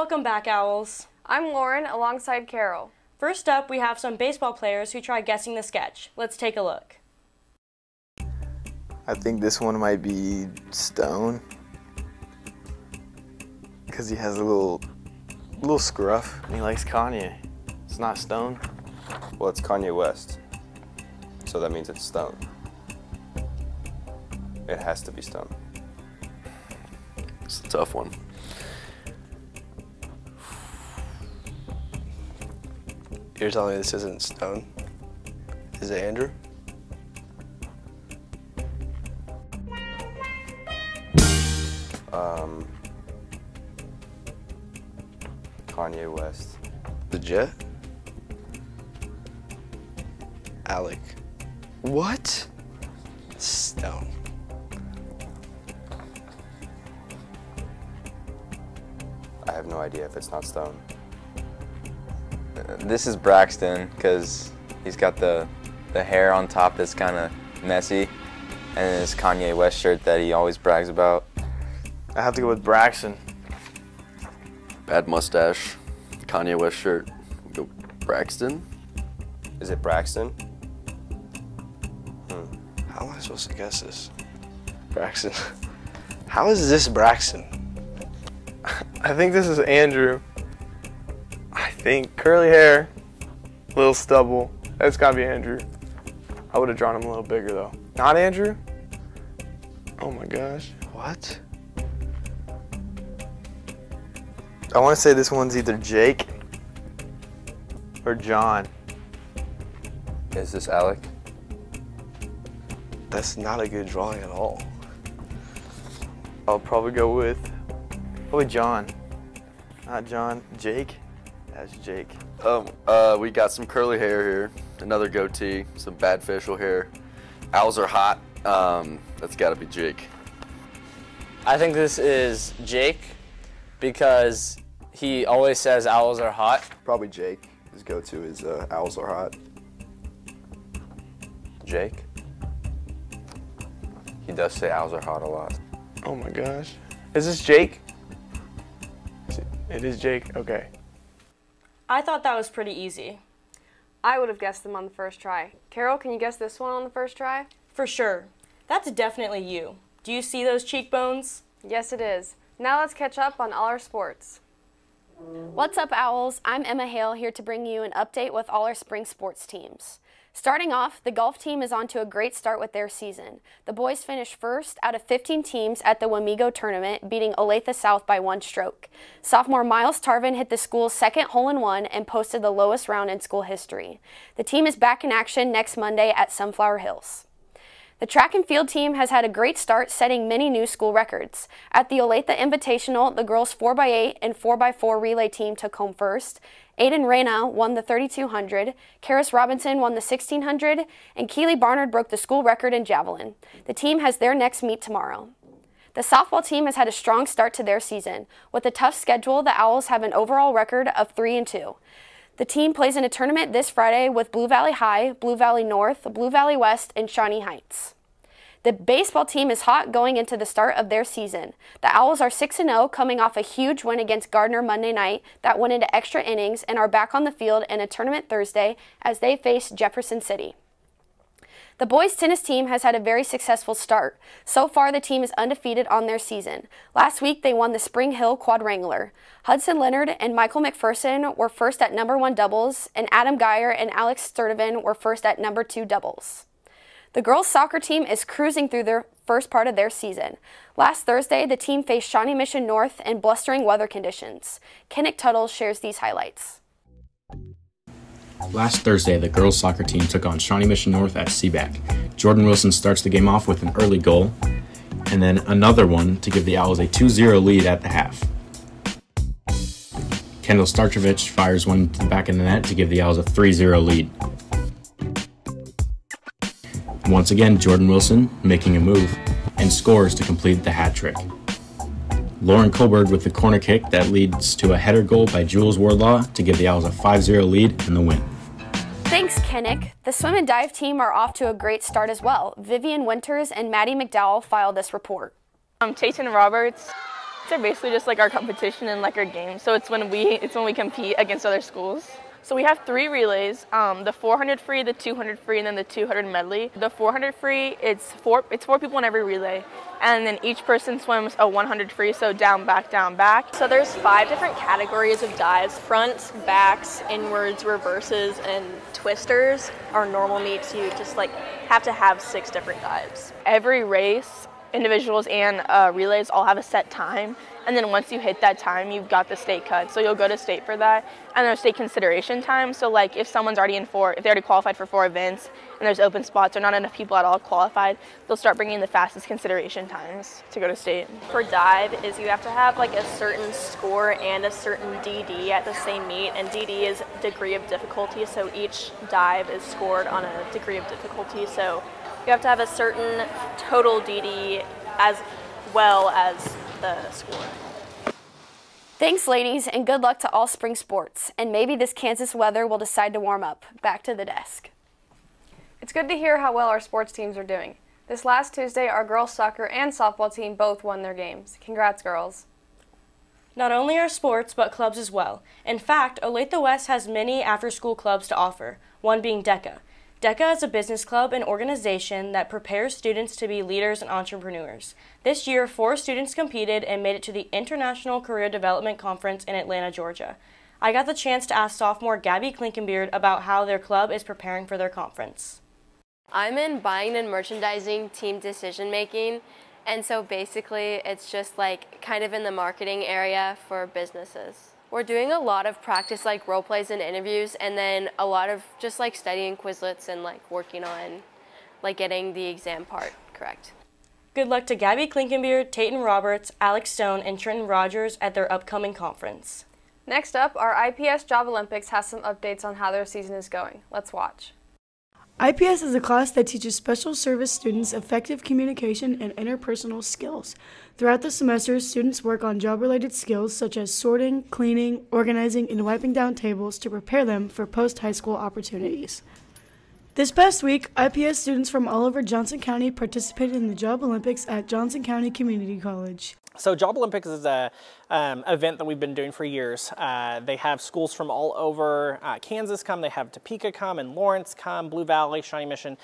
Welcome back, Owls. I'm Lauren alongside Carol. First up, we have some baseball players who try guessing the sketch. Let's take a look. I think this one might be Stone, because he has a little scruff. And he likes Kanye. It's not Stone. Well, it's Kanye West, so that means it's Stone. It has to be Stone. It's a tough one. You're telling me this isn't Stone? Is it Andrew? Kanye West. The Jet? Alec. What? Stone. I have no idea if it's not Stone. This is Braxton, because he's got the hair on top that's kind of messy, and his Kanye West shirt that he always brags about. I have to go with Braxton. Bad mustache, Kanye West shirt. Go Braxton. Is it Braxton? How am I supposed to guess this? Braxton. How is this Braxton? I think this is Andrew. I think curly hair, little stubble. That's gotta be Andrew. I would have drawn him a little bigger though. Not Andrew? Oh my gosh. What? I want to say this one's either Jake or John. Is this Alec? That's not a good drawing at all. I'll probably go with John. Not John. Jake? That's Jake. We got some curly hair here, another goatee, some bad facial hair. Owls are hot. That's got to be Jake. I think this is Jake because he always says owls are hot. Probably Jake. His go-to is owls are hot. Jake? He does say owls are hot a lot. Oh my gosh. Is this Jake? It is Jake, okay. I thought that was pretty easy. I would have guessed them on the first try. Carol, can you guess this one on the first try? For sure. That's definitely you. Do you see those cheekbones? Yes, it is. Now let's catch up on all our sports. What's up, Owls? I'm Emma Hale, here to bring you an update with all our spring sports teams. Starting off, the golf team is on to a great start with their season. The boys finished first out of 15 teams at the Wamego tournament, beating Olathe South by 1 stroke. Sophomore Miles Tarvin hit the school's second hole-in-one and posted the lowest round in school history. The team is back in action next Monday at Sunflower Hills. The track and field team has had a great start, setting many new school records. At the Olathe Invitational, the girls 4x8 and 4x4 relay team took home first. Aiden Reyna won the 3200, Karis Robinson won the 1600, and Keely Barnard broke the school record in javelin. The team has their next meet tomorrow. The softball team has had a strong start to their season. With a tough schedule, the Owls have an overall record of 3-2. The team plays in a tournament this Friday with Blue Valley High, Blue Valley North, Blue Valley West, and Shawnee Heights. The baseball team is hot going into the start of their season. The Owls are 6-0, coming off a huge win against Gardner Monday night that went into extra innings, and are back on the field in a tournament Thursday as they face Jefferson City. The boys tennis team has had a very successful start. So far, the team is undefeated on their season. Last week, they won the Spring Hill Quadrangular. Hudson Leonard and Michael McPherson were first at #1 doubles, and Adam Geyer and Alex Sturdivant were first at #2 doubles. The girls' soccer team is cruising through their first part of their season. Last Thursday, the team faced Shawnee Mission North in blustering weather conditions. Kennick Tuttle shares these highlights. Last Thursday, the girls' soccer team took on Shawnee Mission North at Seaback. Jordan Wilson starts the game off with an early goal, and then another one to give the Owls a 2-0 lead at the half. Kendall Starchovich fires one to the back of the net to give the Owls a 3-0 lead. Once again, Jordan Wilson making a move and scores to complete the hat trick. Lauren Colberg with the corner kick that leads to a header goal by Jules Wardlaw to give the Owls a 5-0 lead in the win. Thanks, Kennick. The swim and dive team are off to a great start as well. Vivian Winters and Maddie McDowell filed this report. Tayton Roberts Meets are basically just like our competition and like our games. So it's when we compete against other schools. So we have 3 relays, the 400 free, the 200 free, and then the 200 medley. The 400 free, it's four people in every relay, and then each person swims a 100 free, so down, back, down, back. So there's 5 different categories of dives: fronts, backs, inwards, reverses, and twisters. Our normal meets, you just like have to have 6 different dives. Every race, individuals and relays all have a set time, and then once you hit that time, you've got the state cut. So you'll go to state for that, and there's state consideration time. So like if someone's already if they already qualified for 4 events and there's open spots or not enough people at all qualified, they'll start bringing the fastest consideration times to go to state. For dive is you have to have like a certain score and a certain DD at the same meet, and DD is degree of difficulty, so each dive is scored on a degree of difficulty. So you have to have a certain total DD as well as the score. Thanks, ladies, and good luck to all spring sports. And maybe this Kansas weather will decide to warm up. Back to the desk. It's good to hear how well our sports teams are doing. This last Tuesday, our girls soccer and softball team both won their games. Congrats, girls. Not only our sports, but clubs as well. In fact, Olathe West has many after-school clubs to offer, one being DECA. DECA is a business club and organization that prepares students to be leaders and entrepreneurs. This year, 4 students competed and made it to the International Career Development Conference in Atlanta, Georgia. I got the chance to ask sophomore Gabby Klinkenbeard about how their club is preparing for their conference. I'm in buying and merchandising team decision making, and so basically it's just like kind of in the marketing area for businesses. We're doing a lot of practice like role plays and interviews, and then a lot of just like studying Quizlets and like working on like getting the exam part correct. Good luck to Gabby Klinkenbeard, Tayton Roberts, Alex Stone, and Trenton Rogers at their upcoming conference. Next up, our IPS Job Olympics has some updates on how their season is going. Let's watch. IPS is a class that teaches special service students effective communication and interpersonal skills. Throughout the semester, students work on job-related skills such as sorting, cleaning, organizing, and wiping down tables to prepare them for post-high school opportunities. This past week, IPS students from all over Johnson County participated in the Job Olympics at Johnson County Community College. So Job Olympics is a event that we've been doing for years. They have schools from all over Kansas come, they have Topeka come, and Lawrence come, Blue Valley, Shawnee Mission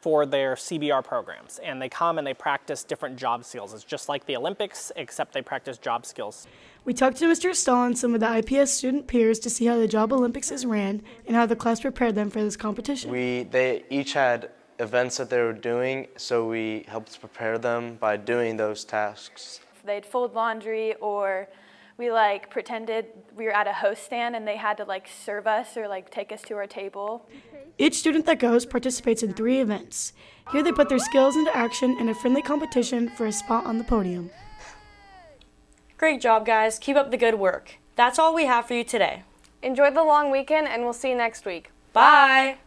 for their CBR programs. And they come and they practice different job skills. It's just like the Olympics, except they practice job skills. We talked to Mr. Stahl and some of the IPS student peers to see how the Job Olympics is ran and how the class prepared them for this competition. They each had events that they were doing, so we helped prepare them by doing those tasks. They'd fold laundry, or we like pretended we were at a host stand and they had to like serve us or like take us to our table. Each student that goes participates in 3 events. Here they put their skills into action in a friendly competition for a spot on the podium. Great job, guys. Keep up the good work. That's all we have for you today. Enjoy the long weekend, and we'll see you next week. Bye.